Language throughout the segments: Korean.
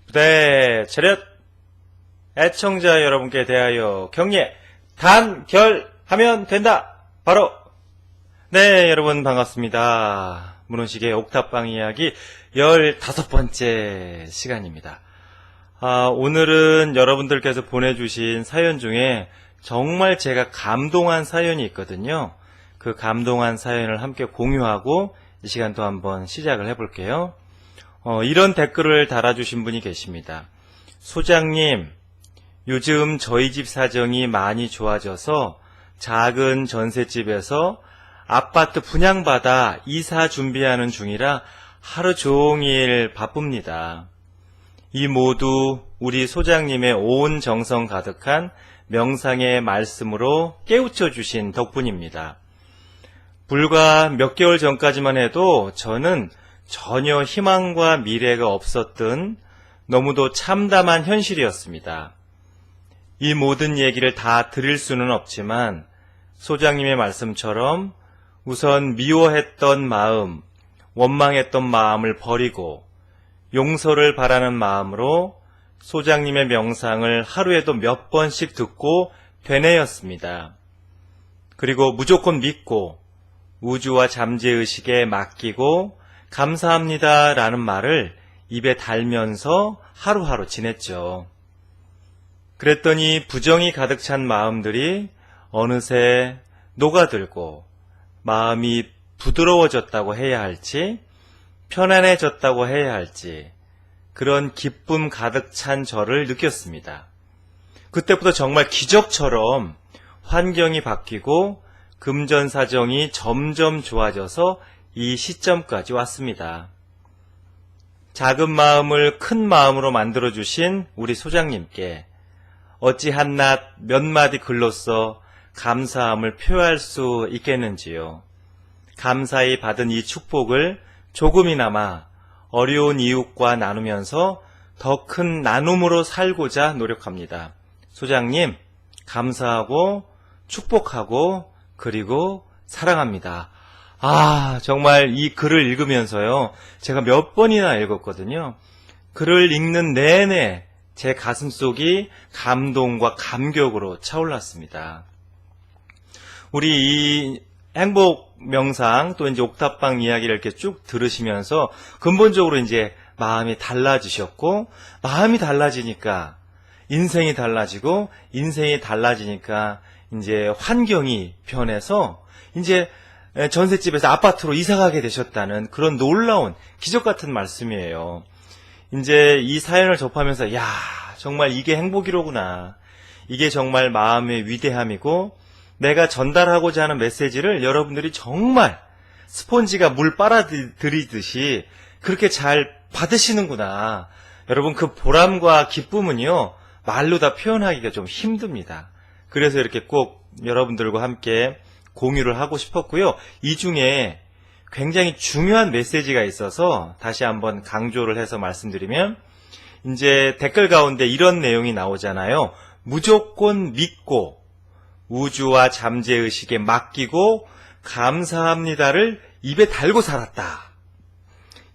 부대 차렷! 애청자 여러분께 대하여 경례 단결하면 된다. 바로 네, 여러분 반갑습니다. 문헌식의 옥탑방 이야기 15번째 시간입니다. 오늘은 여러분들께서 보내주신 사연 중에 정말 제가 감동한 사연이 있거든요. 그 감동한 사연을 함께 공유하고 이 시간도 한번 시작을 해볼게요. 이런 댓글을 달아주신 분이 계십니다. 소장님, 요즘 저희 집 사정이 많이 좋아져서 작은 전셋집에서 아파트 분양받아 이사 준비하는 중이라 하루 종일 바쁩니다. 이 모두 우리 소장님의 온 정성 가득한 명상의 말씀으로 깨우쳐 주신 덕분입니다. 불과 몇 개월 전까지만 해도 저는 전혀 희망과 미래가 없었던 너무도 참담한 현실이었습니다. 이 모든 얘기를 다 드릴 수는 없지만 소장님의 말씀처럼 우선 미워했던 마음, 원망했던 마음을 버리고 용서를 바라는 마음으로 소장님의 명상을 하루에도 몇 번씩 듣고 되뇌었습니다. 그리고 무조건 믿고 우주와 잠재의식에 맡기고 감사합니다 라는 말을 입에 달면서 하루하루 지냈죠. 그랬더니 부정이 가득 찬 마음들이 어느새 녹아들고 마음이 부드러워졌다고 해야 할지 편안해졌다고 해야 할지 그런 기쁨 가득 찬 저를 느꼈습니다. 그때부터 정말 기적처럼 환경이 바뀌고 금전사정이 점점 좋아져서 이 시점까지 왔습니다. 작은 마음을 큰 마음으로 만들어주신 우리 소장님께 어찌 한낱 몇 마디 글로써 감사함을 표할 수 있겠는지요. 감사히 받은 이 축복을 조금이나마 어려운 이웃과 나누면서 더 큰 나눔으로 살고자 노력합니다. 소장님, 감사하고 축복하고 그리고 사랑합니다. 정말 이 글을 읽으면서요. 제가 몇 번이나 읽었거든요. 글을 읽는 내내 제 가슴속이 감동과 감격으로 차올랐습니다. 우리 이 행복 명상 또 이제 옥탑방 이야기를 이렇게 쭉 들으시면서 근본적으로 이제 마음이 달라지셨고 마음이 달라지니까 인생이 달라지고 인생이 달라지니까 이제 환경이 변해서 이제 전셋집에서 아파트로 이사가게 되셨다는 그런 놀라운 기적 같은 말씀이에요. 이제 이 사연을 접하면서 정말 이게 행복이로구나. 이게 정말 마음의 위대함이고 내가 전달하고자 하는 메시지를 여러분들이 정말 스폰지가 물 빨아들이듯이 그렇게 잘 받으시는구나. 여러분 그 보람과 기쁨은요. 말로 다 표현하기가 좀 힘듭니다. 그래서 이렇게 꼭 여러분들과 함께 공유를 하고 싶었고요. 이 중에 굉장히 중요한 메시지가 있어서 다시 한번 강조를 해서 말씀드리면 이제 댓글 가운데 이런 내용이 나오잖아요. 무조건 믿고 우주와 잠재의식에 맡기고 감사합니다를 입에 달고 살았다.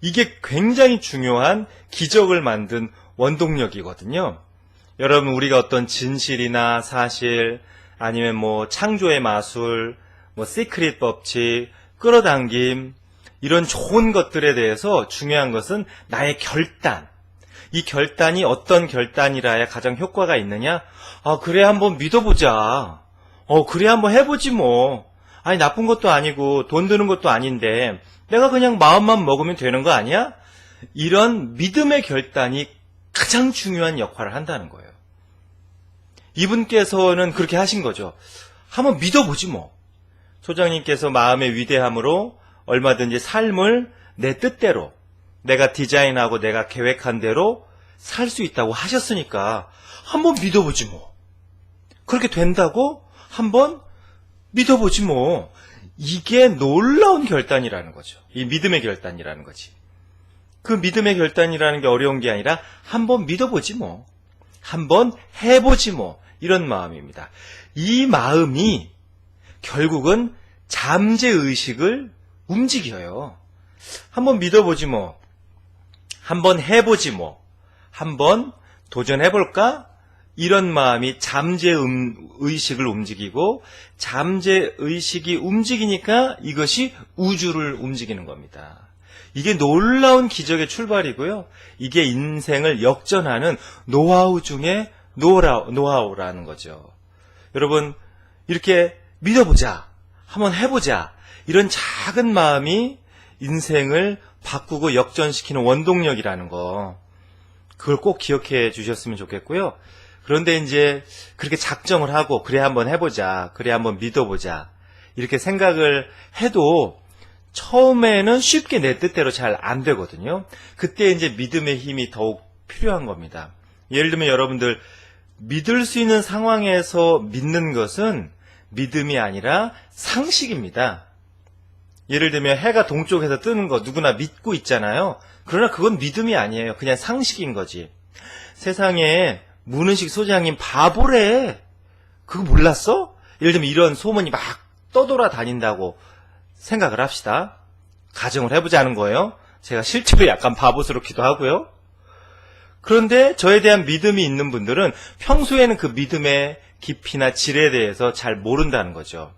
이게 굉장히 중요한 기적을 만든 원동력이거든요. 여러분 우리가 어떤 진실이나 사실 아니면 창조의 마술, 시크릿 법칙, 끌어당김 이런 좋은 것들에 대해서 중요한 것은 나의 결단. 이 결단이 어떤 결단이라야 가장 효과가 있느냐? 그래 한번 믿어보자. 그래 한번 해보지 뭐. 아니 나쁜 것도 아니고 돈 드는 것도 아닌데 내가 그냥 마음만 먹으면 되는 거 아니야? 이런 믿음의 결단이 가장 중요한 역할을 한다는 거예요. 이분께서는 그렇게 하신 거죠. 한번 믿어보지 뭐. 소장님께서 마음의 위대함으로 얼마든지 삶을 내 뜻대로 내가 디자인하고 내가 계획한 대로 살 수 있다고 하셨으니까 한번 믿어보지 뭐. 그렇게 된다고 한번 믿어보지 뭐. 이게 놀라운 결단이라는 거죠. 이 믿음의 결단이라는 거지. 그 믿음의 결단이라는 게 어려운 게 아니라 한번 믿어보지 뭐. 한번 해보지 뭐. 이런 마음입니다. 이 마음이 결국은 잠재의식을 움직여요. 한번 믿어보지 뭐. 한번 해보지 뭐. 한번 도전해볼까? 이런 마음이 잠재의식을 움직이고 잠재의식이 움직이니까 이것이 우주를 움직이는 겁니다. 이게 놀라운 기적의 출발이고요. 이게 인생을 역전하는 노하우 중에 노하우라는 거죠. 여러분, 이렇게 믿어보자, 한번 해보자, 이런 작은 마음이 인생을 바꾸고 역전시키는 원동력이라는 거, 그걸 꼭 기억해 주셨으면 좋겠고요. 그런데 이제 그렇게 작정을 하고 그래 한번 해보자, 그래 한번 믿어보자 이렇게 생각을 해도 처음에는 쉽게 내 뜻대로 잘 안 되거든요. 그때 이제 믿음의 힘이 더욱 필요한 겁니다. 예를 들면 여러분들 믿을 수 있는 상황에서 믿는 것은 믿음이 아니라 상식입니다. 예를 들면 해가 동쪽에서 뜨는 거 누구나 믿고 있잖아요. 그러나 그건 믿음이 아니에요. 그냥 상식인 거지. 세상에 문은식 소장님 바보래. 그거 몰랐어? 예를 들면 이런 소문이 막 떠돌아다닌다고 생각을 합시다. 가정을 해보자는 거예요. 제가 실제로 약간 바보스럽기도 하고요. 그런데 저에 대한 믿음이 있는 분들은 평소에는 그 믿음의 깊이나 질에 대해서 잘 모른다는 거죠.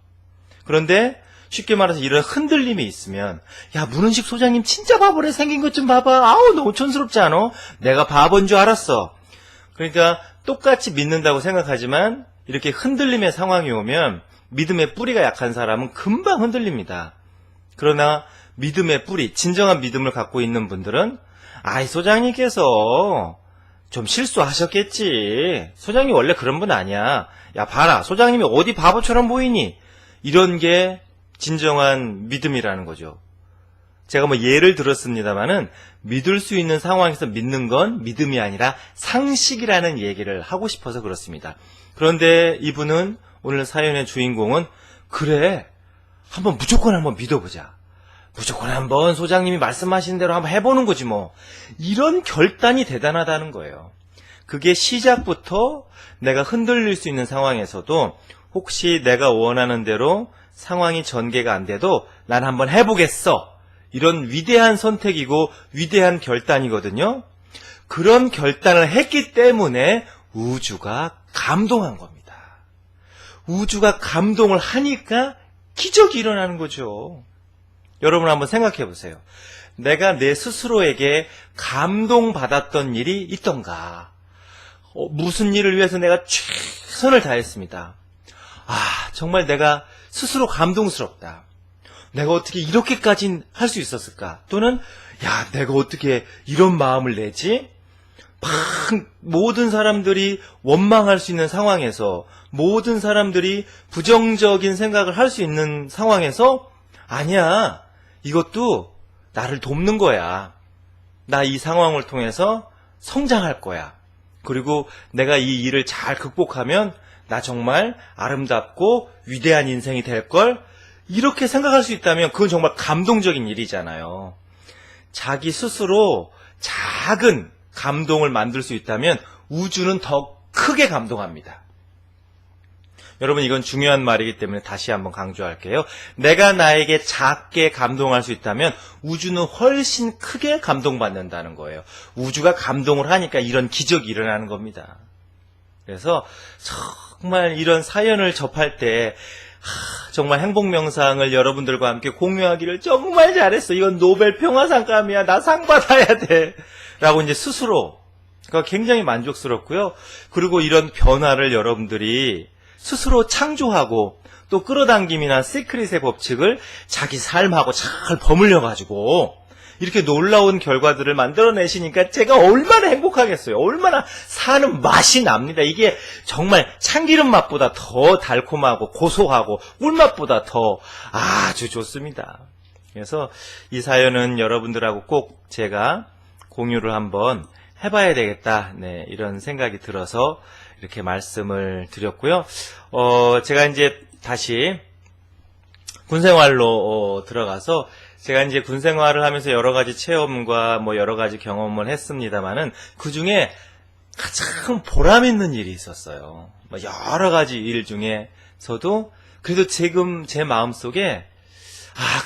그런데 쉽게 말해서 이런 흔들림이 있으면 야, 문은식 소장님 진짜 바보래. 생긴 것 좀 봐봐. 아우, 너무 촌스럽지 않아? 내가 바보인 줄 알았어. 그러니까 똑같이 믿는다고 생각하지만 이렇게 흔들림의 상황이 오면 믿음의 뿌리가 약한 사람은 금방 흔들립니다. 그러나 믿음의 뿌리, 진정한 믿음을 갖고 있는 분들은 아이, 소장님께서 좀 실수하셨겠지. 소장님 원래 그런 분 아니야. 야, 봐라. 소장님이 어디 바보처럼 보이니? 이런 게 진정한 믿음이라는 거죠. 제가 뭐 예를 들었습니다마는 믿을 수 있는 상황에서 믿는 건 믿음이 아니라 상식이라는 얘기를 하고 싶어서 그렇습니다. 그런데 이분은 오늘 사연의 주인공은 그래, 무조건 한번 믿어보자. 무조건 한번 소장님이 말씀하신 대로 한번 해보는 거지 뭐. 이런 결단이 대단하다는 거예요. 그게 시작부터 내가 흔들릴 수 있는 상황에서도 혹시 내가 원하는 대로 상황이 전개가 안 돼도 난 한번 해보겠어. 이런 위대한 선택이고 위대한 결단이거든요. 그런 결단을 했기 때문에 우주가 감동한 겁니다. 우주가 감동을 하니까 기적이 일어나는 거죠. 여러분 한번 생각해 보세요. 내가 내 스스로에게 감동받았던 일이 있던가? 무슨 일을 위해서 내가 최선을 다했습니다. 아, 정말 내가 스스로 감동스럽다. 내가 어떻게 이렇게까지 할 수 있었을까? 또는 야, 내가 어떻게 이런 마음을 내지? 막 모든 사람들이 원망할 수 있는 상황에서, 모든 사람들이 부정적인 생각을 할 수 있는 상황에서 아니야, 이것도 나를 돕는 거야. 나 이 상황을 통해서 성장할 거야. 그리고 내가 이 일을 잘 극복하면 나 정말 아름답고 위대한 인생이 될걸? 이렇게 생각할 수 있다면 그건 정말 감동적인 일이잖아요. 자기 스스로 작은 감동을 만들 수 있다면 우주는 더 크게 감동합니다. 여러분, 이건 중요한 말이기 때문에 다시 한번 강조할게요. 내가 나에게 작게 감동할 수 있다면 우주는 훨씬 크게 감동받는다는 거예요. 우주가 감동을 하니까 이런 기적이 일어나는 겁니다. 그래서 정말 이런 사연을 접할 때 정말 행복명상을 여러분들과 함께 공유하기를 정말 잘했어. 이건 노벨 평화상감이야. 나 상 받아야 돼. 라고 이제 스스로 굉장히 만족스럽고요. 그리고 이런 변화를 여러분들이 스스로 창조하고 또 끌어당김이나 시크릿의 법칙을 자기 삶하고 잘 버물려가지고 이렇게 놀라운 결과들을 만들어내시니까 제가 얼마나 행복하겠어요. 얼마나 사는 맛이 납니다. 이게 정말 참기름 맛보다 더 달콤하고 고소하고 꿀맛보다 더 아주 좋습니다. 그래서 이 사연은 여러분들하고 꼭 제가 공유를 한번 해봐야 되겠다. 네, 이런 생각이 들어서 이렇게 말씀을 드렸고요. 제가 이제 다시 군생활로 들어가서 제가 이제 군생활을 하면서 여러 가지 체험과 뭐 여러 가지 경험을 했습니다만은 그 중에 가장 보람 있는 일이 있었어요. 여러 가지 일 중에서도 그래도 지금 제 마음속에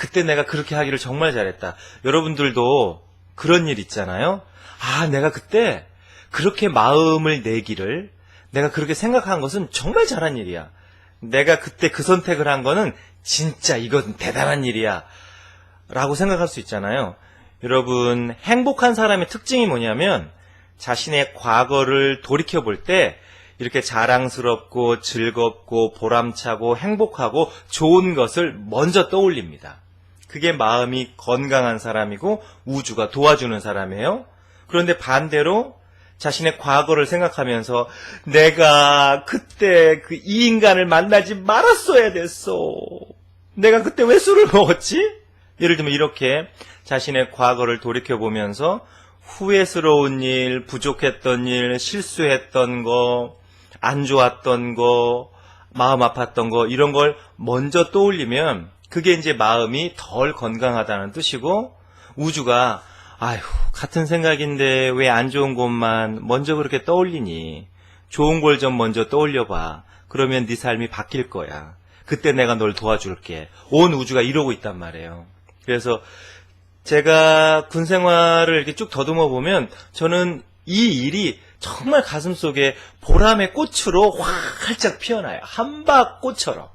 그때 내가 그렇게 하기를 정말 잘했다. 여러분들도 그런 일 있잖아요. 내가 그때 그렇게 마음을 내기를 내가 그렇게 생각한 것은 정말 잘한 일이야. 내가 그때 그 선택을 한 거는 진짜 이건 대단한 일이야 라고 생각할 수 있잖아요. 여러분, 행복한 사람의 특징이 뭐냐면 자신의 과거를 돌이켜볼 때 이렇게 자랑스럽고 즐겁고 보람차고 행복하고 좋은 것을 먼저 떠올립니다. 그게 마음이 건강한 사람이고 우주가 도와주는 사람이에요. 그런데 반대로 자신의 과거를 생각하면서 내가 그때 이 인간을 만나지 말았어야 됐어. 내가 그때 왜 술을 먹었지? 예를 들면 이렇게 자신의 과거를 돌이켜보면서 후회스러운 일, 부족했던 일, 실수했던 거, 안 좋았던 거, 마음 아팠던 거 이런 걸 먼저 떠올리면 그게 이제 마음이 덜 건강하다는 뜻이고 우주가 아휴 같은 생각인데 왜 안 좋은 것만 먼저 그렇게 떠올리니 좋은 걸 좀 먼저 떠올려봐. 그러면 네 삶이 바뀔 거야. 그때 내가 널 도와줄게. 온 우주가 이러고 있단 말이에요. 그래서 제가 군 생활을 이렇게 쭉 더듬어 보면 저는 이 일이 정말 가슴속에 보람의 꽃으로 활짝 피어나요. 한박꽃처럼.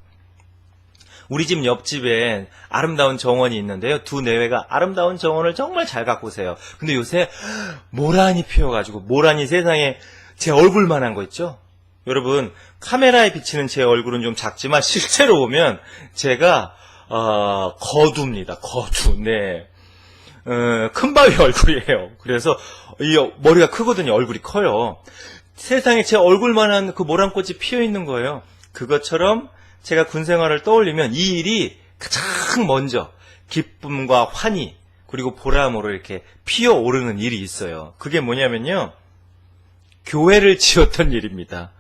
우리 집 옆집에 아름다운 정원이 있는데요. 두 내외가 아름다운 정원을 정말 잘 가꾸세요. 근데 요새 모란이 피어가지고 모란이 세상에 제 얼굴만한 거 있죠? 여러분 카메라에 비치는 제 얼굴은 좀 작지만 실제로 보면 제가 거두입니다. 거두. 네. 큰 바위 얼굴이에요. 그래서 이 머리가 크거든요. 얼굴이 커요. 세상에 제 얼굴만한 그 모란꽃이 피어있는 거예요. 그것처럼 제가 군 생활을 떠올리면 이 일이 가장 먼저 기쁨과 환희 그리고 보람으로 이렇게 피어오르는 일이 있어요. 그게 뭐냐면요. 교회를 지었던 일입니다.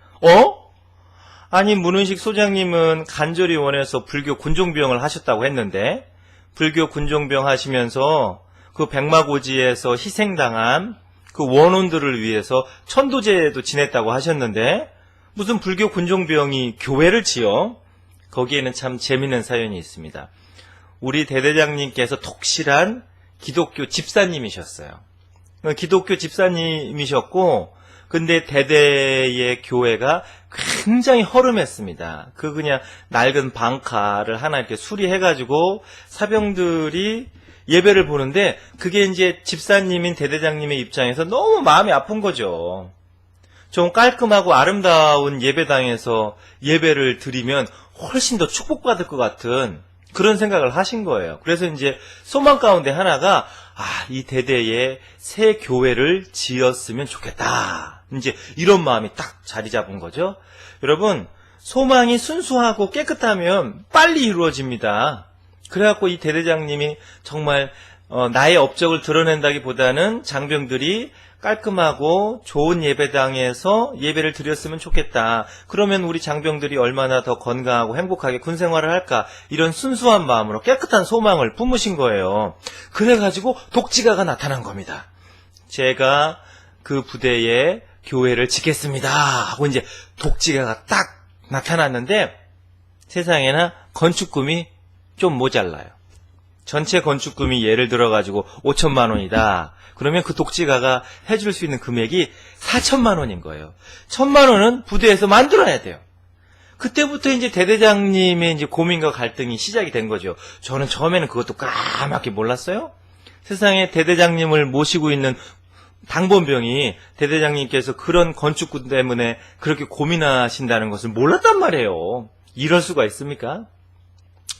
아니 문은식 소장님은 간절히 원해서 불교 군종병을 하셨다고 했는데 불교 군종병 하시면서 그 백마고지에서 희생당한 그 원혼들을 위해서 천도제도 지냈다고 하셨는데 무슨 불교 군종병이 교회를 지어? 거기에는 참 재밌는 사연이 있습니다. 우리 대대장님께서 독실한 기독교 집사님이셨어요. 기독교 집사님이셨고 근데 대대의 교회가 굉장히 허름했습니다. 그냥 낡은 방카를 하나 이렇게 수리해가지고 사병들이 예배를 보는데 그게 이제 집사님인 대대장님의 입장에서 너무 마음이 아픈 거죠. 좀 깔끔하고 아름다운 예배당에서 예배를 드리면 훨씬 더 축복받을 것 같은 그런 생각을 하신 거예요. 그래서 이제 소망 가운데 하나가 이 대대에 새 교회를 지었으면 좋겠다. 이제 이런 마음이 딱 자리 잡은 거죠. 여러분 소망이 순수하고 깨끗하면 빨리 이루어집니다. 그래갖고 이 대대장님이 정말 나의 업적을 드러낸다기보다는 장병들이 깔끔하고 좋은 예배당에서 예배를 드렸으면 좋겠다. 그러면 우리 장병들이 얼마나 더 건강하고 행복하게 군생활을 할까. 이런 순수한 마음으로 깨끗한 소망을 품으신 거예요. 그래가지고 독지가가 나타난 겁니다. 제가 그 부대에 교회를 짓겠습니다 하고 이제 독지가가 딱 나타났는데 세상에나 건축금이 좀 모자라요. 전체 건축금이 예를 들어가지고 5천만 원이다. 그러면 그 독지가가 해줄 수 있는 금액이 4천만 원인 거예요. 1,000만 원은 부대에서 만들어야 돼요. 그때부터 이제 대대장님의 이제 고민과 갈등이 시작이 된 거죠. 저는 처음에는 그것도 까맣게 몰랐어요. 세상에 대대장님을 모시고 있는 당번병이 대대장님께서 그런 건축군 때문에 그렇게 고민하신다는 것을 몰랐단 말이에요. 이럴 수가 있습니까?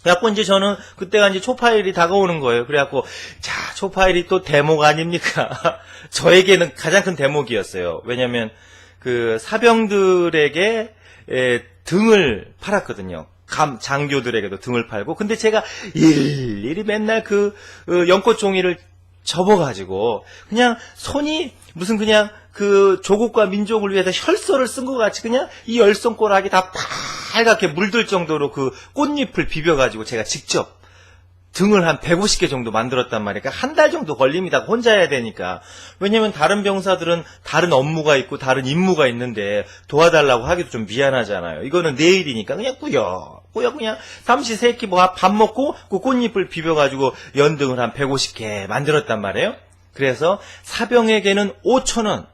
그래갖고 이제 저는 그때가 이제 초파일이 다가오는 거예요. 그래갖고 자 초파일이 또 대목 아닙니까? 저에게는 가장 큰 대목이었어요. 왜냐하면 그 사병들에게 등을 팔았거든요. 장교들에게도 등을 팔고. 근데 제가 일일이 맨날 그 연꽃 종이를 접어가지고 그냥 손이 무슨 그냥 그 조국과 민족을 위해서 혈서를 쓴 것 같이 그냥 이 열손가락이 다 빨갛게 물들 정도로 그 꽃잎을 비벼가지고 제가 직접 등을 한 150개 정도 만들었단 말이에요. 그러니까 한 달 정도 걸립니다. 혼자 해야 되니까. 왜냐면 다른 병사들은 다른 업무가 있고 다른 임무가 있는데 도와달라고 하기도 좀 미안하잖아요. 이거는 내일이니까 그냥 꾸역 그냥 삼시세끼 뭐 밥 먹고 그 꽃잎을 비벼가지고 연등을 한 150개 만들었단 말이에요. 그래서 사병에게는 5,000원,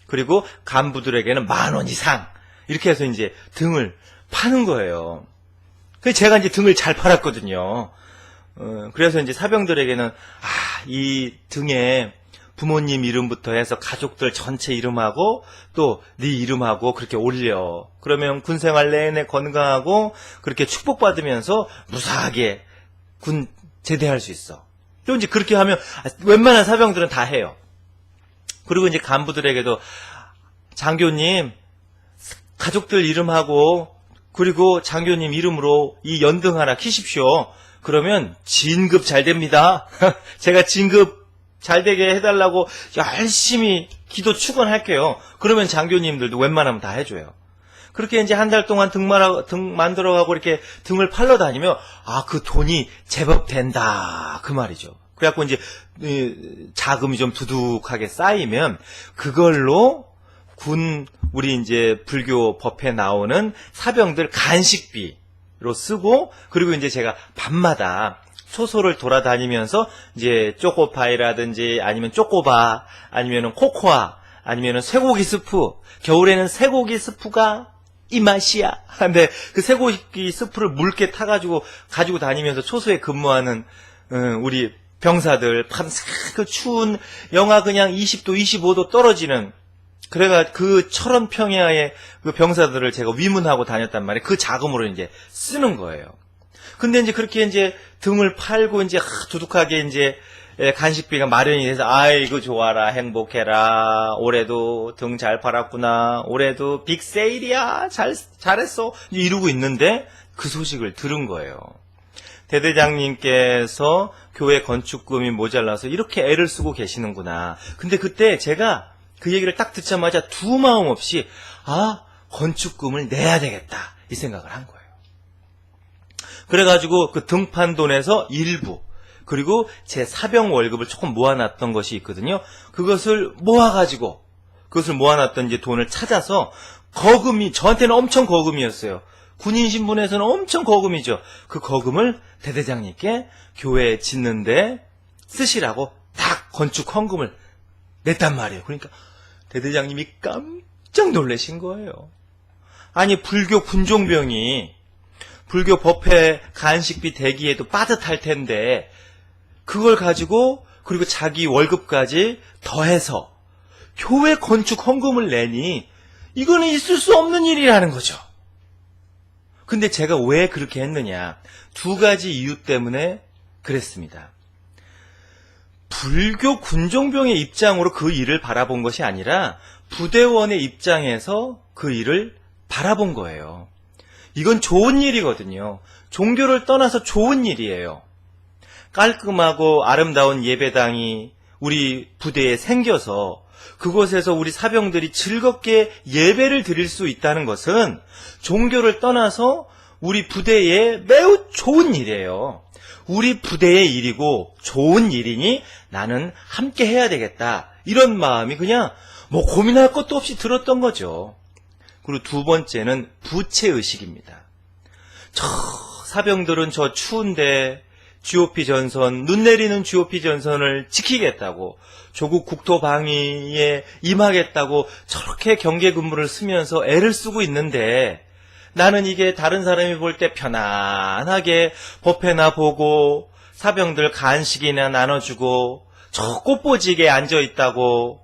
그리고 간부들에게는 10,000원 이상. 이렇게 해서 이제 등을 파는 거예요. 그래서 제가 이제 등을 잘 팔았거든요. 그래서 이제 사병들에게는, 이 등에 부모님 이름부터 해서 가족들 전체 이름하고 또 네 이름하고 그렇게 올려. 그러면 군생활 내내 건강하고 그렇게 축복받으면서 무사하게 군 제대할 수 있어. 또 이제 그렇게 하면 웬만한 사병들은 다 해요. 그리고 이제 간부들에게도 장교님 가족들 이름하고 그리고 장교님 이름으로 이 연등 하나 키십시오. 그러면 진급 잘 됩니다. 제가 진급 잘 되게 해달라고 열심히 기도 축원할게요. 그러면 장교님들도 웬만하면 다 해줘요. 그렇게 이제 한 달 동안 등 만들어가고 이렇게 등을 팔러 다니면 그 돈이 제법 된다 그 말이죠. 그래갖고 이제 자금이 좀 두둑하게 쌓이면 그걸로 우리 이제 불교 법에 나오는 사병들 간식비로 쓰고, 그리고 이제 제가 밤마다 초소를 돌아다니면서 이제 초코파이라든지 아니면 초코바 아니면은 코코아 아니면은 쇠고기 스프, 겨울에는 쇠고기 스프가 이 맛이야. 근데 그 쇠고기 스프를 묽게 타가지고 가지고 다니면서 초소에 근무하는 우리 병사들, 그 추운 영하 그냥 20도 25도 떨어지는, 그래가 그 철원 평야의 그 병사들을 제가 위문하고 다녔단 말이에요. 그 자금으로 이제 쓰는 거예요. 근데 이제 그렇게 이제 등을 팔고 이제 두둑하게 이제 간식비가 마련이 돼서 아이고 좋아라 행복해라 올해도 등 잘 팔았구나 올해도 빅 세일이야 잘했어 이러고 있는데 그 소식을 들은 거예요. 대대장님께서 교회 건축금이 모자라서 이렇게 애를 쓰고 계시는구나. 근데 그때 제가 그 얘기를 딱 듣자마자 두 마음 없이 건축금을 내야 되겠다 이 생각을 한 거예요. 그래가지고 그 등판 돈에서 일부, 그리고 제 사병 월급을 조금 모아놨던 것이 있거든요. 그것을 모아놨던 이제 돈을 찾아서 거금이 저한테는 엄청 거금이었어요. 군인 신분에서는 엄청 거금이죠. 그 거금을 대대장님께 교회 짓는데 쓰시라고 딱 건축 헌금을 냈단 말이에요. 그러니까 대대장님이 깜짝 놀라신 거예요. 아니 불교 군종병이 불교 법회 간식비 대기에도 빠듯할 텐데 그걸 가지고 그리고 자기 월급까지 더해서 교회 건축 헌금을 내니 이거는 있을 수 없는 일이라는 거죠. 근데 제가 왜 그렇게 했느냐, 두 가지 이유 때문에 그랬습니다. 불교 군종병의 입장으로 그 일을 바라본 것이 아니라 부대원의 입장에서 그 일을 바라본 거예요. 이건 좋은 일이거든요. 종교를 떠나서 좋은 일이에요. 깔끔하고 아름다운 예배당이 우리 부대에 생겨서 그곳에서 우리 사병들이 즐겁게 예배를 드릴 수 있다는 것은 종교를 떠나서 우리 부대에 매우 좋은 일이에요. 우리 부대의 일이고 좋은 일이니 나는 함께 해야 되겠다. 이런 마음이 그냥 고민할 것도 없이 들었던 거죠. 그리고 두 번째는 부채의식입니다. 사병들은 저 추운데 GOP 전선, 눈 내리는 GOP 전선을 지키겠다고, 조국 국토 방위에 임하겠다고 저렇게 경계 근무를 쓰면서 애를 쓰고 있는데 나는 이게 다른 사람이 볼 때 편안하게 법회나 보고 사병들 간식이나 나눠주고 저 꽃보지기에 앉아있다고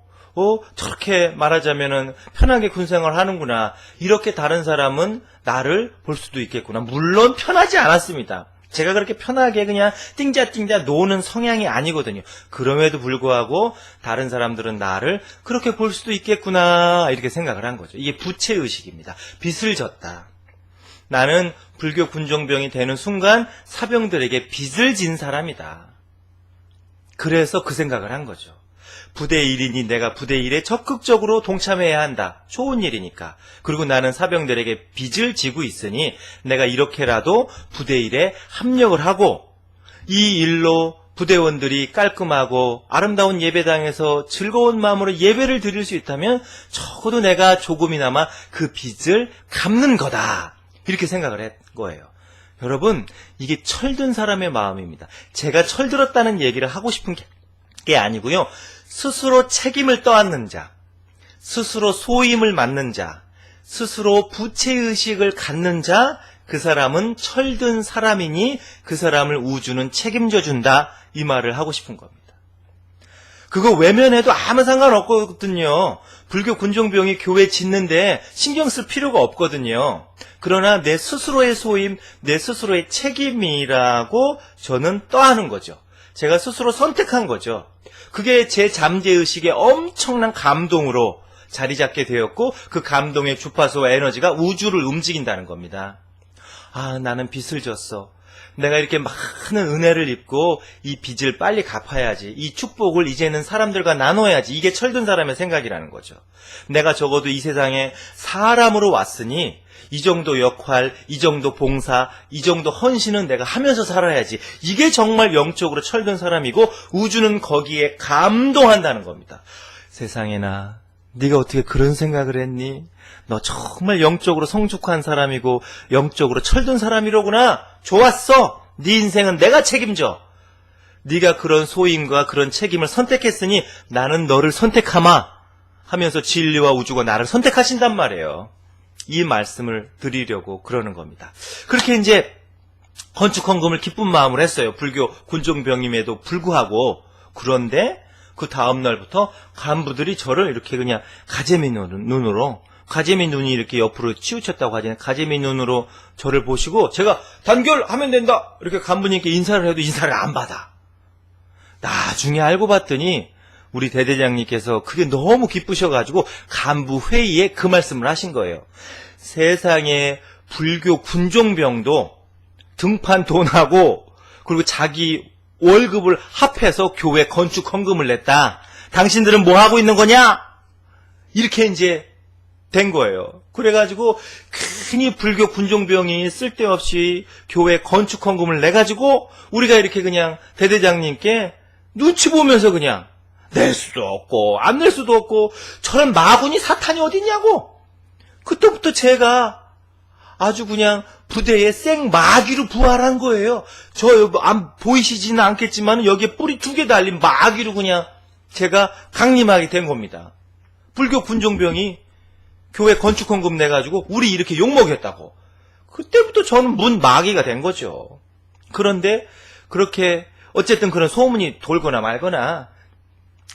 저렇게 말하자면은 편하게 군생활 하는구나. 이렇게 다른 사람은 나를 볼 수도 있겠구나. 물론 편하지 않았습니다. 제가 그렇게 편하게 그냥 띵자띵자 노는 성향이 아니거든요. 그럼에도 불구하고 다른 사람들은 나를 그렇게 볼 수도 있겠구나 이렇게 생각을 한 거죠. 이게 부채의식입니다. 빚을 졌다. 나는 불교 군종병이 되는 순간 사병들에게 빚을 진 사람이다. 그래서 그 생각을 한 거죠. 부대 일이니 내가 부대 일에 적극적으로 동참해야 한다. 좋은 일이니까. 그리고 나는 사병들에게 빚을 지고 있으니 내가 이렇게라도 부대 일에 합력을 하고 이 일로 부대원들이 깔끔하고 아름다운 예배당에서 즐거운 마음으로 예배를 드릴 수 있다면 적어도 내가 조금이나마 그 빚을 갚는 거다. 이렇게 생각을 한 거예요. 여러분, 이게 철든 사람의 마음입니다. 제가 철들었다는 얘기를 하고 싶은 게 아니고요. 스스로 책임을 떠안는 자, 스스로 소임을 맡는 자, 스스로 부채의식을 갖는 자, 그 사람은 철든 사람이니 그 사람을 우주는 책임져 준다. 이 말을 하고 싶은 겁니다. 그거 외면해도 아무 상관없거든요. 불교 군종병이 교회 짓는데 신경 쓸 필요가 없거든요. 그러나 내 스스로의 소임, 내 스스로의 책임이라고 저는 떠하는 거죠. 제가 스스로 선택한 거죠. 그게 제 잠재의식의 엄청난 감동으로 자리 잡게 되었고 그 감동의 주파수와 에너지가 우주를 움직인다는 겁니다. 아, 나는 빚을 졌어. 내가 이렇게 많은 은혜를 입고 이 빚을 빨리 갚아야지. 이 축복을 이제는 사람들과 나눠야지. 이게 철든 사람의 생각이라는 거죠. 내가 적어도 이 세상에 사람으로 왔으니 이 정도 역할, 이 정도 봉사, 이 정도 헌신은 내가 하면서 살아야지. 이게 정말 영적으로 철든 사람이고 우주는 거기에 감동한다는 겁니다. 세상에나 네가 어떻게 그런 생각을 했니? 너 정말 영적으로 성숙한 사람이고 영적으로 철든 사람이로구나. 좋았어. 네 인생은 내가 책임져. 네가 그런 소임과 그런 책임을 선택했으니 나는 너를 선택하마 하면서 진리와 우주가 나를 선택하신단 말이에요. 이 말씀을 드리려고 그러는 겁니다. 그렇게 이제 건축 헌금을 기쁜 마음으로 했어요. 불교 군종병임에도 불구하고. 그런데 그 다음 날부터 간부들이 저를 이렇게 그냥 가재미 눈으로, 가재미 눈이 이렇게 옆으로 치우쳤다고 하잖아요. 가재미 눈으로 저를 보시고 제가 단결하면 된다 이렇게 간부님께 인사를 해도 인사를 안 받아. 나중에 알고 봤더니 우리 대대장님께서 그게 너무 기쁘셔가지고 간부 회의에 그 말씀을 하신 거예요. 세상에 불교 군종병도 등판 돈하고 그리고 자기 월급을 합해서 교회 건축 헌금을 냈다. 당신들은 뭐 하고 있는 거냐? 이렇게 이제 된 거예요. 그래가지고 괜히 불교 군종병이 쓸데없이 교회 건축 헌금을 내가지고 우리가 이렇게 그냥 대대장님께 눈치 보면서 그냥 낼 수도 없고 안 낼 수도 없고 저런 마군이 사탄이 어딨냐고. 그때부터 제가 아주 그냥 부대에 생마귀로 부활한 거예요. 저 안 보이시지는 않겠지만 여기에 뿌리 2개 달린 마귀로 그냥 제가 강림하게 된 겁니다. 불교 군종병이 교회 건축 헌금 내가지고 우리 이렇게 욕먹였다고. 그때부터 저는 문 마귀가 된 거죠. 그런데 그렇게 어쨌든 그런 소문이 돌거나 말거나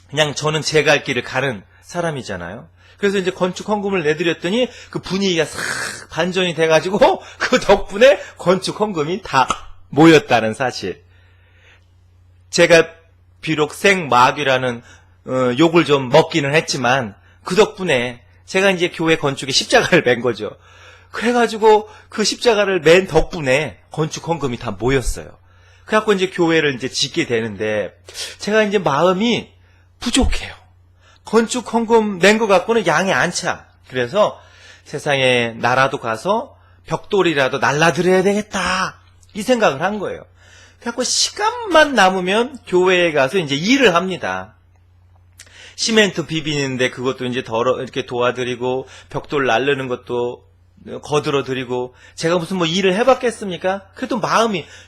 그냥 저는 제 갈 길을 가는 사람이잖아요. 그래서 이제 건축 헌금을 내드렸더니 그 분위기가 싹 반전이 돼가지고 그 덕분에 건축 헌금이 다 모였다는 사실. 제가 비록 생마귀라는 욕을 좀 먹기는 했지만 그 덕분에 제가 이제 교회 건축에 십자가를 맨 거죠. 그래가지고 그 십자가를 맨 덕분에 건축 헌금이 다 모였어요. 그래갖고 이제 교회를 이제 짓게 되는데 제가 이제 마음이 부족해요. 건축 헌금 낸 것 갖고는 양이 안 차. 그래서 세상에 나라도 가서 벽돌이라도 날라드려야 되겠다. 이 생각을 한 거예요. 그래갖고 시간만 남으면 교회에 가서 이제 일을 합니다. 시멘트 비비는데 그것도 이제 이렇게 도와드리고 벽돌 날르는 것도 거들어드리고 제가 무슨 뭐 일을 해봤겠습니까? 그래도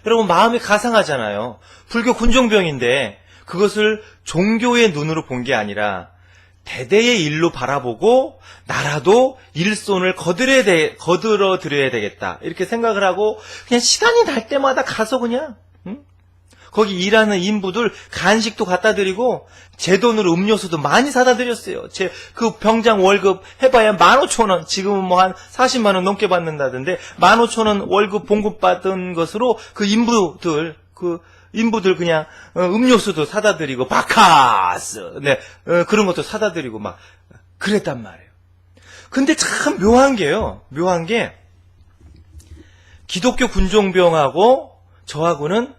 여러분 마음이 가상하잖아요. 불교 군종병인데 그것을 종교의 눈으로 본 게 아니라 대대의 일로 바라보고 나라도 일손을 거들어드려야 되겠다. 이렇게 생각을 하고 그냥 시간이 날 때마다 가서 그냥 거기 일하는 인부들 간식도 갖다 드리고 제 돈으로 음료수도 많이 사다 드렸어요. 제 그 병장 월급 해봐야 15,000원, 지금은 뭐 한 40만 원 넘게 받는다던데 15,000원 월급 봉급 받은 것으로 그 인부들 그냥 음료수도 사다 드리고 바카스 그런 것도 사다 드리고 막 그랬단 말이에요. 근데 참 묘한 게요. 묘한 게 기독교 군종병하고 저하고는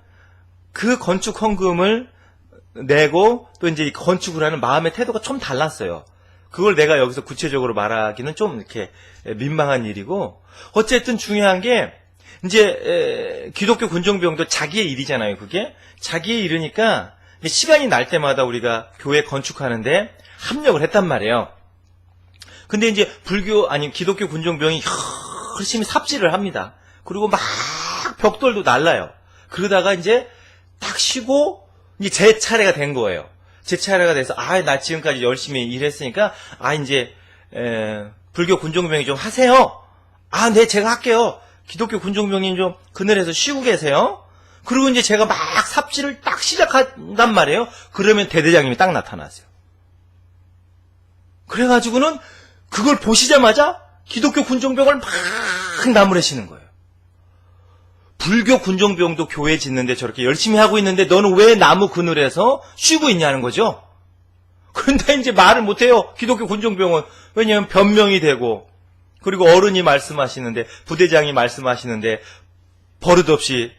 그 건축 헌금을 내고 또 이제 건축을 하는 마음의 태도가 좀 달랐어요. 그걸 내가 여기서 구체적으로 말하기는 좀 이렇게 민망한 일이고 어쨌든 중요한 게 이제 기독교 군종병도 자기의 일이잖아요. 그게 자기의 일이니까 시간이 날 때마다 우리가 교회 건축하는데 합력을 했단 말이에요. 근데 이제 기독교 군종병이 열심히 삽질을 합니다. 그리고 막 벽돌도 날라요. 그러다가 이제 딱 쉬고 이제 제 차례가 된 거예요. 제 차례가 돼서, 나 지금까지 열심히 일했으니까, 이제, 불교 군종병이 좀 하세요. 네, 제가 할게요. 기독교 군종병님 좀 그늘에서 쉬고 계세요. 그리고 이제 제가 막 삽질을 딱 시작한단 말이에요. 그러면 대대장님이 딱 나타나세요. 그래가지고는 그걸 보시자마자 기독교 군종병을 막 나무래시는 거예요. 불교 군종병도 교회 짓는데 저렇게 열심히 하고 있는데 너는 왜 나무 그늘에서 쉬고 있냐는 거죠. 그런데 이제 말을 못해요. 기독교 군종병은. 왜냐하면 변명이 되고, 그리고 어른이 말씀하시는데, 부대장이 말씀하시는데 버릇없이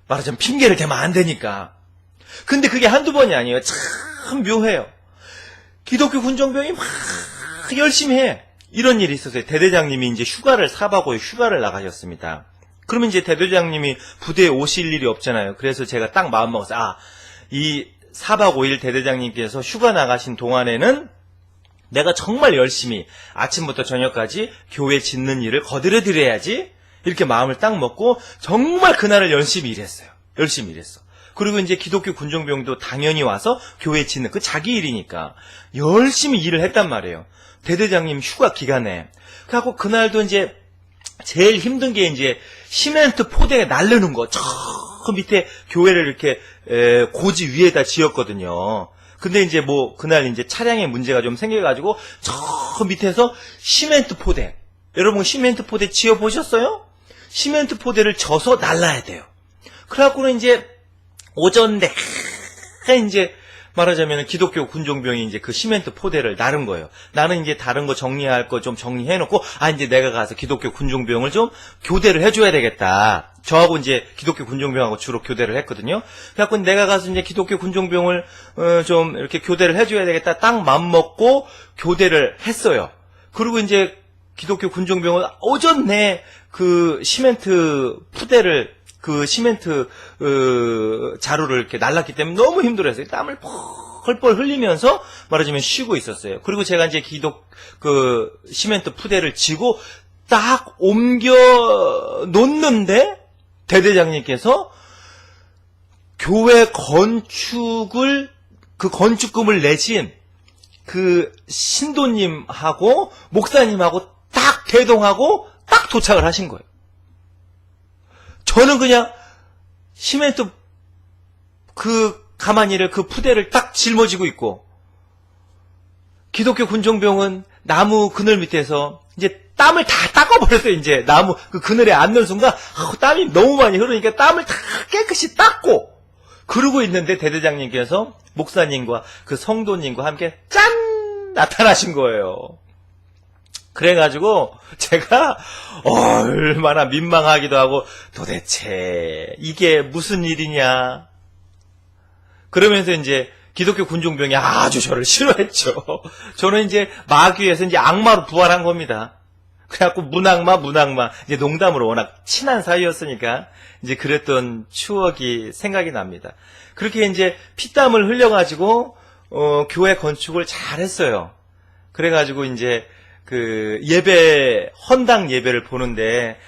말하자면 핑계를 대면 안 되니까. 근데 그게 한두 번이 아니에요. 참 묘해요. 기독교 군종병이 막 열심히 해. 이런 일이 있었어요. 대대장님이 이제 휴가를, 4박 5일 휴가를 나가셨습니다. 그러면 이제 대대장님이 부대에 오실 일이 없잖아요. 그래서 제가 딱 마음먹었어요. 이 4박 5일 대대장님께서 휴가 나가신 동안에는 내가 정말 열심히 아침부터 저녁까지 교회 짓는 일을 거들어드려야지. 이렇게 마음을 딱 먹고 정말 그날을 열심히 일했어요. 열심히 일했어. 그리고 이제 기독교 군종병도 당연히 와서 교회 짓는, 그 자기 일이니까 열심히 일을 했단 말이에요. 대대장님 휴가 기간에. 그래갖고 그날도 이제 제일 힘든 게 이제 시멘트 포대에 나르는 거. 저 밑에 교회를 이렇게 고지 위에다 지었거든요. 근데 이제 그날 이제 차량에 문제가 좀 생겨가지고 저 밑에서 시멘트 포대. 여러분 시멘트 포대 지어 보셨어요? 시멘트 포대를 져서 날라야 돼요. 그래갖고는 이제 오전 내내 이제 말하자면 기독교 군종병이 이제 그 시멘트 포대를 나른 거예요. 나는 이제 다른 거 정리할 거 좀 정리해놓고, 이제 내가 가서 기독교 군종병을 좀 교대를 해줘야 되겠다. 저하고 이제 기독교 군종병하고 주로 교대를 했거든요. 그래갖고 내가 가서 이제 기독교 군종병을 좀 이렇게 교대를 해줘야 되겠다. 딱 맘먹고 교대를 했어요. 그리고 이제 기독교 군종병은 오전 내 그 시멘트 푸대를, 그 시멘트 자루를 이렇게 날랐기 때문에 너무 힘들었어요. 땀을 펄펄 흘리면서 말하자면 쉬고 있었어요. 그리고 제가 이제 그 시멘트 푸대를 지고 딱 옮겨 놓는데 대대장님께서 교회 건축을, 그 건축금을 내신 그 신도님하고 목사님하고 딱 대동하고 딱 도착을 하신 거예요. 저는 그냥 시멘트 그 가마니를, 그 푸대를 딱 짊어지고 있고, 기독교 군종병은 나무 그늘 밑에서 이제 땀을 다 닦아버렸어요. 이제 나무 그 그늘에 앉는 순간 땀이 너무 많이 흐르니까 땀을 다 깨끗이 닦고 그러고 있는데 대대장님께서 목사님과 그 성도님과 함께 짠! 나타나신 거예요. 그래가지고 제가 얼마나 민망하기도 하고, 도대체 이게 무슨 일이냐. 그러면서 이제 기독교 군종병이 아주 저를 싫어했죠. 저는 이제 마귀에서 이제 악마로 부활한 겁니다. 그래갖고 문악마 이제 농담으로 워낙 친한 사이였으니까 이제 그랬던 추억이 생각이 납니다. 그렇게 이제 피땀을 흘려가지고 교회 건축을 잘했어요. 그래가지고 이제 그 예배, 헌당 예배를 보는데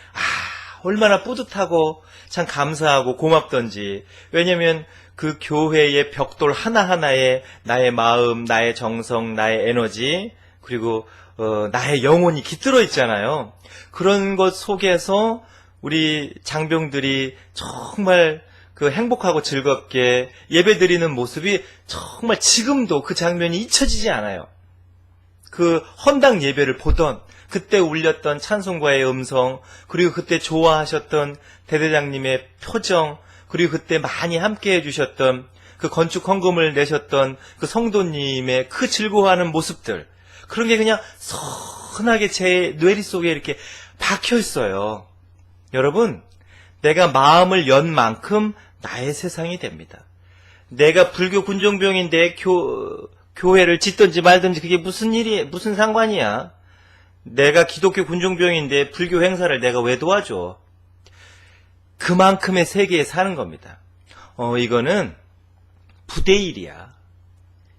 얼마나 뿌듯하고 참 감사하고 고맙던지. 왜냐면 그 교회의 벽돌 하나하나에 나의 마음, 나의 정성, 나의 에너지, 그리고 나의 영혼이 깃들어 있잖아요. 그런 것 속에서 우리 장병들이 정말 그 행복하고 즐겁게 예배드리는 모습이 정말 지금도 그 장면이 잊혀지지 않아요. 그 헌당 예배를 보던 그때 울렸던 찬송가의 음성, 그리고 그때 좋아하셨던 대대장님의 표정, 그리고 그때 많이 함께 해주셨던 그 건축 헌금을 내셨던 그 성도님의 그 즐거워하는 모습들, 그런 게 그냥 선하게 제 뇌리 속에 이렇게 박혀 있어요. 여러분, 내가 마음을 연 만큼 나의 세상이 됩니다. 내가 불교 군종병인데 교회를 짓든지 말든지 그게 무슨 상관이야. 내가 기독교 군종병인데 불교 행사를 내가 왜 도와줘. 그만큼의 세계에 사는 겁니다. 이거는 부대 일이야.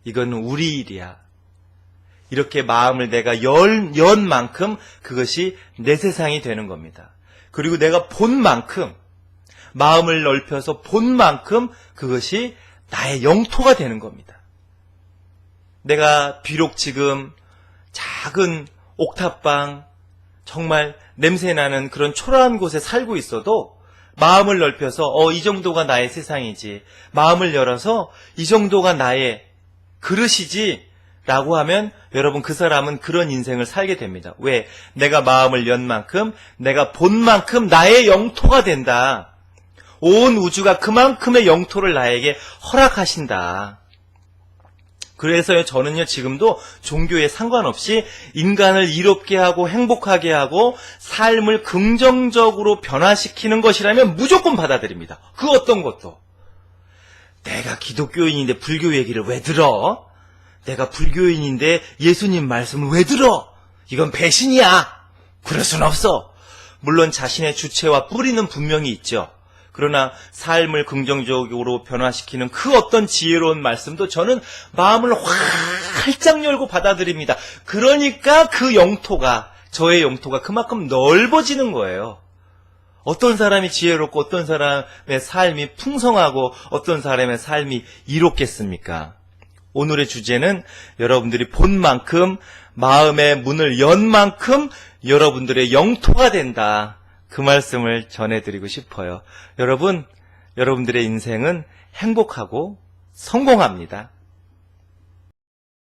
이거는 우리 일이야. 이렇게 마음을 내가 연 만큼 그것이 내 세상이 되는 겁니다. 그리고 내가 본 만큼, 마음을 넓혀서 본 만큼 그것이 나의 영토가 되는 겁니다. 내가 비록 지금 작은 옥탑방, 정말 냄새나는 그런 초라한 곳에 살고 있어도 마음을 넓혀서 이 정도가 나의 세상이지, 마음을 열어서 이 정도가 나의 그릇이지 라고 하면 여러분, 그 사람은 그런 인생을 살게 됩니다. 왜? 내가 마음을 연 만큼, 내가 본 만큼 나의 영토가 된다. 온 우주가 그만큼의 영토를 나에게 허락하신다. 그래서 저는요, 지금도 종교에 상관없이 인간을 이롭게 하고 행복하게 하고 삶을 긍정적으로 변화시키는 것이라면 무조건 받아들입니다. 그 어떤 것도. 내가 기독교인인데 불교 얘기를 왜 들어? 내가 불교인인데 예수님 말씀을 왜 들어? 이건 배신이야. 그럴 순 없어. 물론 자신의 주체와 뿌리는 분명히 있죠. 그러나 삶을 긍정적으로 변화시키는 그 어떤 지혜로운 말씀도 저는 마음을 활짝 열고 받아들입니다. 그러니까 그 영토가, 저의 영토가 그만큼 넓어지는 거예요. 어떤 사람이 지혜롭고 어떤 사람의 삶이 풍성하고 어떤 사람의 삶이 이롭겠습니까? 오늘의 주제는 여러분들이 본 만큼, 마음의 문을 연 만큼 여러분들의 영토가 된다. 그 말씀을 전해드리고 싶어요. 여러분, 여러분들의 인생은 행복하고 성공합니다.